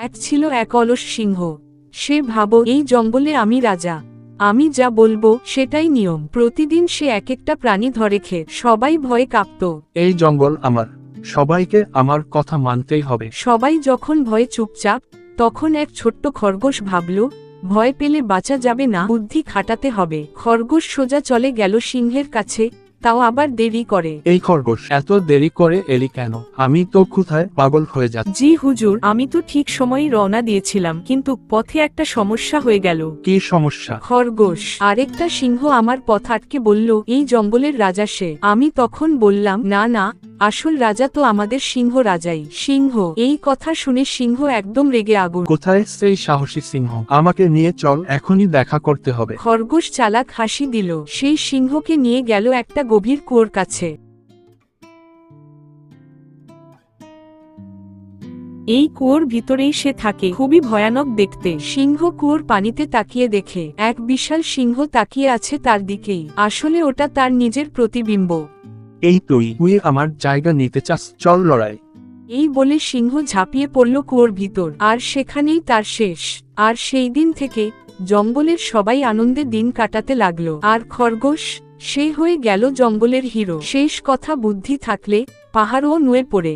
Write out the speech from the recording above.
এক ছিল এক অলস সিংহ। সে ভাবো এই জঙ্গলে আমি রাজা, আমি যা বলবো সেটাই নিয়ম। প্রতিদিন সে এক একটা প্রাণী ধরে খেয়ে সবাই ভয়ে কাঁপত। এই জঙ্গল আমার, সবাইকে আমার কথা মানতেই হবে। সবাই যখন ভয়ে চুপচাপ, তখন এক ছোট্ট খরগোশ ভাবল, ভয় পেলে বাঁচা যাবে না, বুদ্ধি খাটাতে হবে। খরগোশ সোজা চলে গেল সিংহের কাছে, তাও আবার দেরি করে। এই খরগোশ, এত দেরি করে এলি কেন? আমি তো কোথায় পাগল হয়ে যাচ্ছি। জি হুজুর, আমি তো ঠিক সময়ই রওনা দিয়েছিলাম, কিন্তু পথে একটা সমস্যা হয়ে গেল। কি সমস্যা? খরগোশ, আরেকটা সিংহ আমার পথ আটকে বলল এই জঙ্গলের রাজা সে। আমি তখন বললাম না না, আসল রাজা তো আমাদের সিংহ রাজাই। সিংহ, এই কথা শুনে সিংহ একদম রেগে আগুন। কোথায় সেই সাহসী সিংহ? আমাকে নিয়ে চল, এখনই দেখা করতে হবে। খরগোশ চালাক হাসি দিল, সেই সিংহকে নিয়ে গেল একটা গভীর কুয়োর কাছে। এই কুয়োর ভিতরেই সে থাকে, খুবই ভয়ানক দেখতে। সিংহ কুয়োর পানিতে তাকিয়ে দেখে এক বিশাল সিংহ তাকিয়ে আছে তার দিকেই। আসলে ওটা তার নিজের প্রতিবিম্ব। এই তুই আমার জায়গা নিতে চাস? চল লড়াই। এই বলে সিংহ ঝাঁপিয়ে পড়ল কুয়োর ভিতর, আর সেখানেই তার শেষ। আর সেই দিন থেকে জঙ্গলের সবাই আনন্দে দিন কাটাতে লাগলো, আর খরগোশ, সে হয়ে গেল জঙ্গলের হিরো। শেষ কথা, বুদ্ধি থাকলে পাহাড়ও নুয়ে পড়ে।